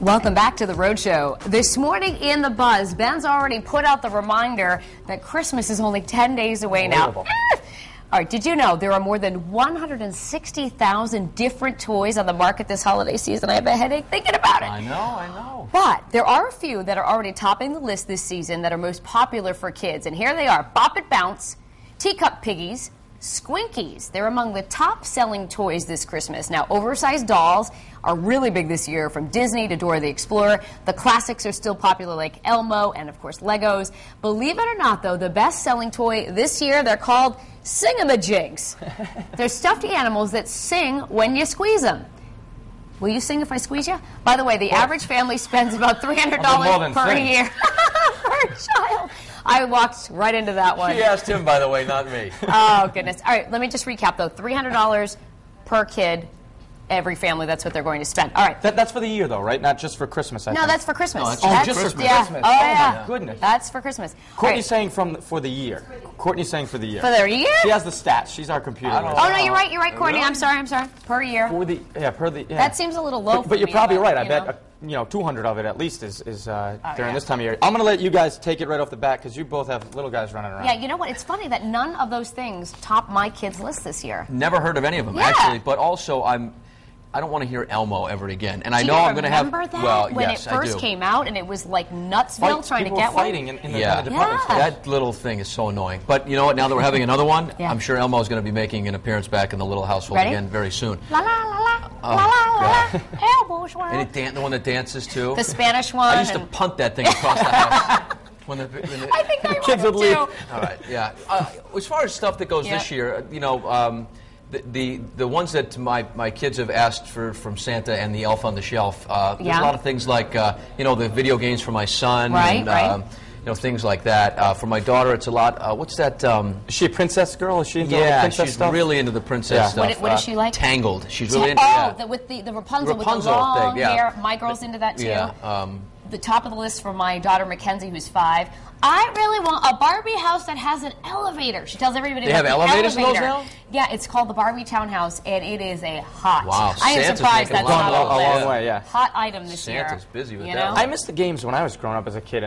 Welcome back to the Road Show. This morning in the buzz, Ben's already put out the reminder that Christmas is only 10 days away now. All right, did you know there are more than 160,000 different toys on the market this holiday season? I have a headache thinking about it. I know. But there are a few that are already topping the list this season that are most popular for kids. And here they are: Bop It Bounce, Cup Piggies, Squinkies. They're among the top-selling toys this Christmas. Now, oversized dolls are really big this year, from Disney to Dora the Explorer. The classics are still popular, like Elmo and, of course, Legos. Believe it or not, though, the best-selling toy this year, they're called Singamajigs. They're stuffed animals that sing when you squeeze them. Will you sing if I squeeze you? By the way, the average family spends about $300 per year for a child. I walked right into that one. She asked him, by the way, not me. Oh, goodness. All right, let me just recap, though. $300 per kid, every family, that's what they're going to spend. All right. That's for the year, though, right? Not just for Christmas, I think. No, that's for Christmas. No, that's just for Christmas. Yeah. Oh, yeah. Oh, my goodness. That's for Christmas. Courtney's saying for the year. Courtney's saying for the year. For their year? She has the stats. She's our computer. Oh, no, you're right, Courtney. I'm sorry. Per year. Per the. Yeah. That seems a little low for But you're me, probably right. I know? bet 200 of it at least is during this time of year. I'm going to let you guys take it right off the bat because you both have little guys running around. Yeah, you know what? It's funny that none of those things top my kids' list this year. Never heard of any of them, Yeah. actually. But also, I don't want to hear Elmo ever again. And I know Do you I'm going to have. remember that? Well, when yes, it first I do. came out and it was like Nutsville trying to People get were fighting one? in the Yeah. department store. That little thing is so annoying. But you know what? Now that we're having another one, Yeah. I'm sure Elmo's going to be making an appearance back in the little household Ready? again very soon. La la la la, Oh, la la la, God. elbows work. And the one that dances too. The Spanish one. I used to punt that thing across the house. When the I think I kids would leave. too. All right, yeah. As far as stuff that goes this year, the ones that my kids have asked for from Santa and the Elf on the Shelf. There's a lot of things like the video games for my son, Right. Things like that. For my daughter, it's a lot. What's that? Is she a princess girl? Is she into all the princess she's stuff? really into the princess stuff. What is she like? Tangled. She's really into with the Rapunzel with the Rapunzel long thing, yeah. hair. My girl's into that too. Yeah. The top of the list for my daughter Mackenzie, who's 5. I really want a Barbie house that has an elevator. She tells everybody They about have the elevators in those elevator. now? Yeah, it's called the Barbie Townhouse, and it is a hot. Wow, I am Santa's surprised making that's a not lot on the a list. long way, yeah. Hot item this year. Santa's busy with you that know? one. I miss the games when I was growing up as a kid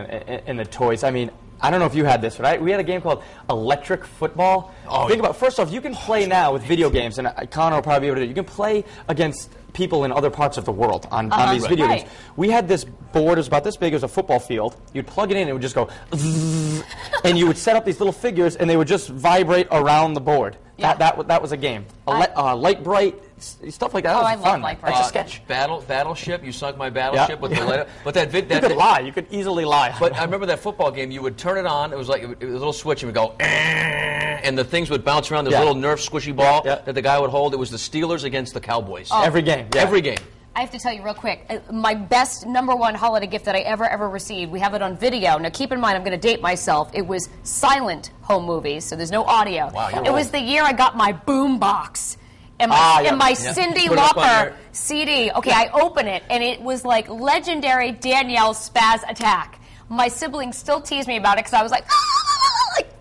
in the toys. I mean, I don't know if you had this, but we had a game called Electric Football. Oh, Think about it. First off, you can play now with video games, and Connor will probably be able to do it. You can play against people in other parts of the world on these video games. We had this board, it was about this big, it was a football field. You'd plug it in, and it would just go zzz, and you would set up these little figures, and they would just vibrate around the board. Yeah. That was a game. Light Bright, stuff like that. That was I fun. love Light Bright. That's a sketch. Battleship. You sunk my battleship with the letter. But that You could lie. You could easily lie. But I remember that football game. You would turn it on. It was like a little switch, and it would go, and the things would bounce around. This little Nerf squishy ball that the guy would hold. It was the Steelers against the Cowboys. Every game. Yeah. Every game. I have to tell you real quick, my best #1 holiday gift that I ever received, we have it on video. Now keep in mind, I'm going to date myself. It was silent home movies, so there's no audio. Wow, you're it was old. the year I got my boom box and my Cyndi Put it up on Lauper your- CD. Okay, I open it, and it was like legendary Danielle Spaz Attack. My siblings still tease me about it because I was like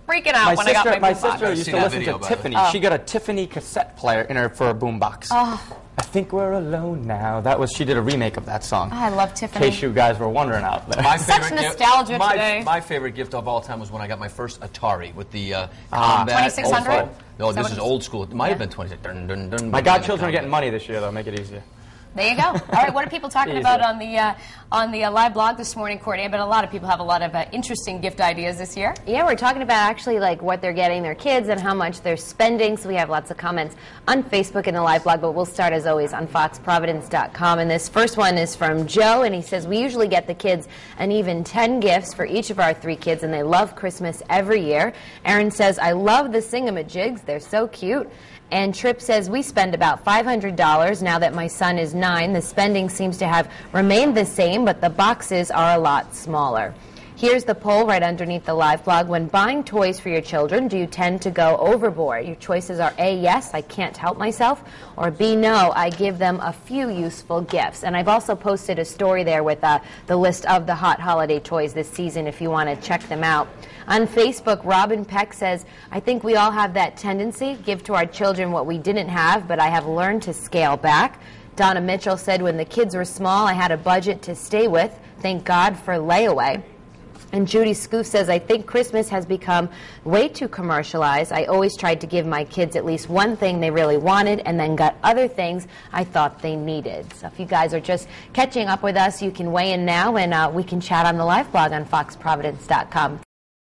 freaking out when I got my boom box. My sister used to that listen video, to by the way. Tiffany. She got a Tiffany cassette player in her for a boombox. I think we're alone now. She did a remake of that song. I love Tiffany. In case you guys were wondering out there. My Such favorite nostalgia gift, today. My favorite gift of all time was when I got my first Atari with the combat. 2600? No, this is old school. It might have been 26. Dun, dun, dun, My dun, godchildren are dun, getting money this year, though. Make it easier. There you go. All right, what are people talking about on the live blog this morning, Courtney? I bet a lot of people have a lot of interesting gift ideas this year. Yeah, we're talking about actually like what they're getting their kids and how much they're spending. So we have lots of comments on Facebook in the live blog, but we'll start as always on foxprovidence.com. And this first one is from Joe, and he says, we usually get the kids an even 10 gifts for each of our 3 kids, and they love Christmas every year. Aaron says, I love the Singamajigs. They're so cute. And Tripp says, we spend about $500 now that my son is 9. The spending seems to have remained the same, but the boxes are a lot smaller. Here's the poll right underneath the live blog. When buying toys for your children, do you tend to go overboard? Your choices are A, yes, I can't help myself, or B, no, I give them a few useful gifts. And I've also posted a story there with the list of the hot holiday toys this season if you want to check them out. On Facebook, Robin Peck says, I think we all have that tendency, give to our children what we didn't have, but I have learned to scale back. Donna Mitchell said, when the kids were small, I had a budget to stay with. Thank God for layaway. And Judy Scoof says, I think Christmas has become way too commercialized. I always tried to give my kids at least one thing they really wanted and then got other things I thought they needed. So if you guys are just catching up with us, you can weigh in now and we can chat on the live blog on foxprovidence.com.